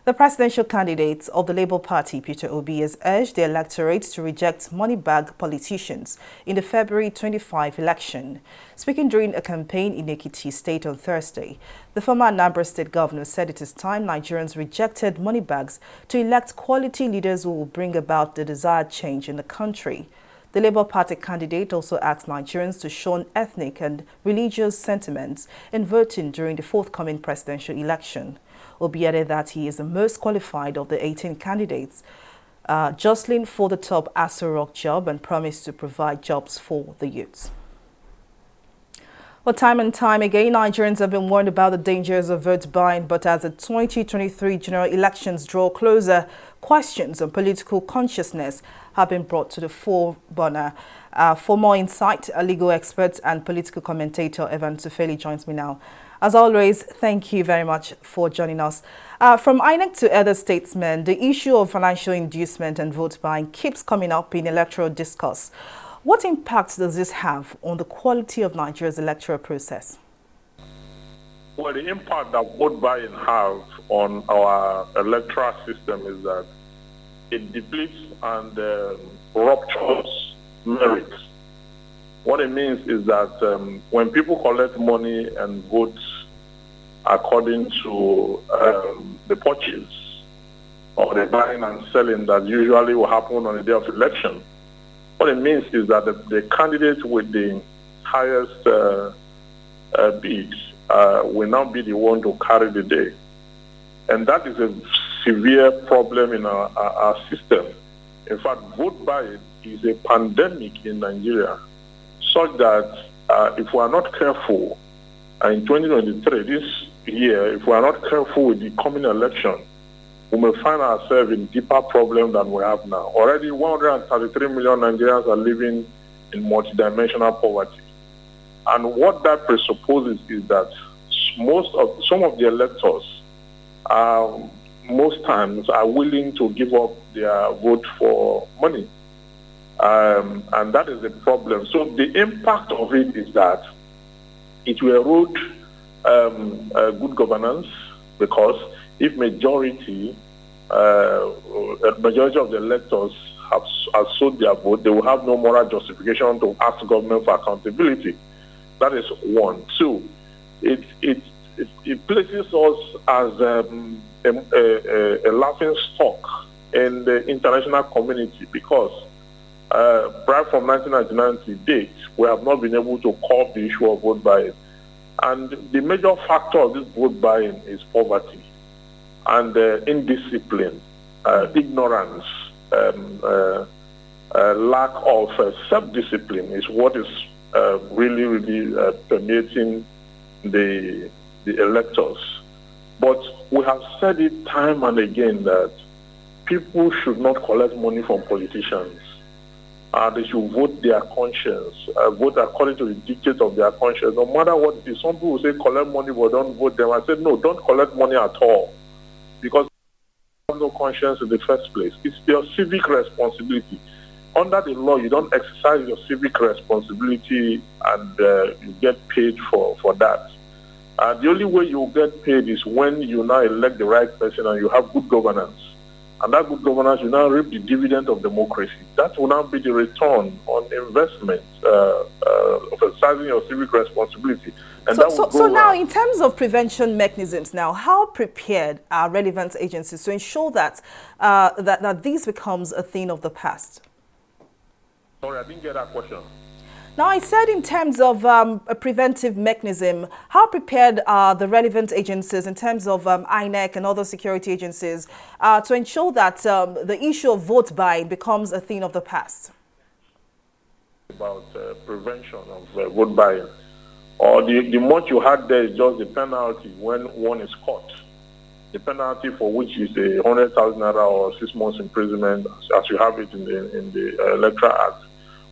The presidential candidate of the Labour Party, Peter Obi, has urged the electorate to reject money-bag politicians in the February 25 election. Speaking during a campaign in Ekiti State on Thursday, the former Anambra State governor said it is time Nigerians rejected money bags to elect quality leaders who will bring about the desired change in the country. The Labour Party candidate also asked Nigerians to shun ethnic and religious sentiments in voting during the forthcoming presidential election. Obi added that he is the most qualified of the 18 candidates, jostling for the top Aso Rock job, and promised to provide jobs for the youths. Well, time and time again, Nigerians have been warned about the dangers of vote buying, but as the 2023 general elections draw closer, questions on political consciousness have been brought to the forefront. For more insight, a legal expert and political commentator Ufeli joins me now. As always, thank you very much for joining us. From INEC to other statesmen, the issue of financial inducement and vote buying keeps coming up in electoral discourse. What impact does this have on the quality of Nigeria's electoral process? Well, the impact that vote buying have on our electoral system is that it depletes and ruptures merit. What it means is that when people collect money and vote according to the purchase or the buying and selling that usually will happen on the day of election, what it means is that the candidate with the highest bid will now be the one to carry the day. And that is a severe problem in our system. In fact, vote buying is a pandemic in Nigeria, such that if we are not careful, in 2023, this year, if we are not careful with the coming election, we may find ourselves in deeper problem than we have now. Already 133 million Nigerians are living in multidimensional poverty. And what that presupposes is that some of the electors most times are willing to give up their vote for money. And that is the problem. So the impact of it is that it will erode good governance, because if majority of the electors have sold their vote, they will have no moral justification to ask government for accountability. That is one. Two, it places us as a laughing stock in the international community, because right from 1999 to date, we have not been able to curb the issue of vote buying. And the major factor of this vote buying is poverty and indiscipline, ignorance, lack of self-discipline is what is really permeating the electors. But we have said it time and again that people should not collect money from politicians. They should vote their conscience, vote according to the dictates of their conscience, no matter what it is. Some people say collect money but don't vote them. I said, no, don't collect money at all, because you have no conscience in the first place. It's your civic responsibility. Under the law, you don't exercise your civic responsibility and you get paid for that. The only way you get paid is when you now elect the right person and you have good governance. And that good governance, you now reap the dividend of democracy. That will now be the return on investment of exercising your civic responsibility. And so now, in terms of prevention mechanisms, now, how prepared are relevant agencies to ensure that that this becomes a thing of the past? Sorry, I didn't get that question. Now, I said in terms of a preventive mechanism, how prepared are the relevant agencies in terms of INEC and other security agencies to ensure that the issue of vote buying becomes a thing of the past? About prevention of vote buying, or the much you had there is just the penalty when one is caught. The penalty for which is 100,000 naira or 6 months imprisonment, as you have it in the Electoral Act.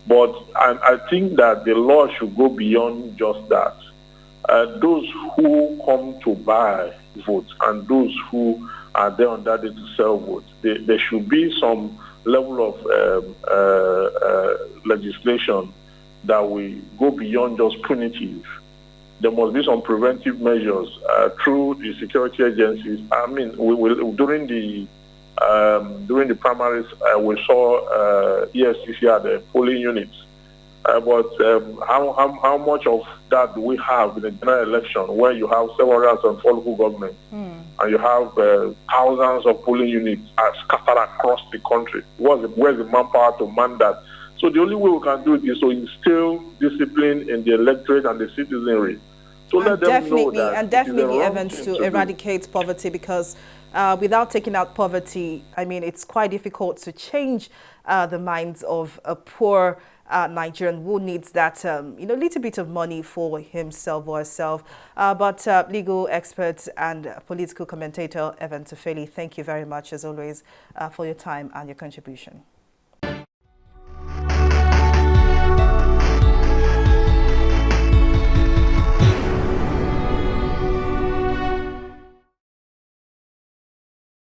But I think that the law should go beyond just that. Those who come to buy votes and those who are there on that day to sell votes, there should be some level of legislation that will go beyond just punitive. there must be some preventive measures through the security agencies. I mean, during the primaries, we saw EFCC at the polling units. But how much of that do we have in the general election, where you have several local governments and you have thousands of polling units scattered across the country? Where's the manpower to man that? So the only way we can do it is to instill discipline in the electorate and the citizenry. So let them know that and definitely, Evans, to eradicate poverty, because without taking out poverty, I mean, it's quite difficult to change the minds of a poor Nigerian who needs that, little bit of money for himself or herself. But legal expert and political commentator Evans Ufeli, thank you very much, as always, for your time and your contribution.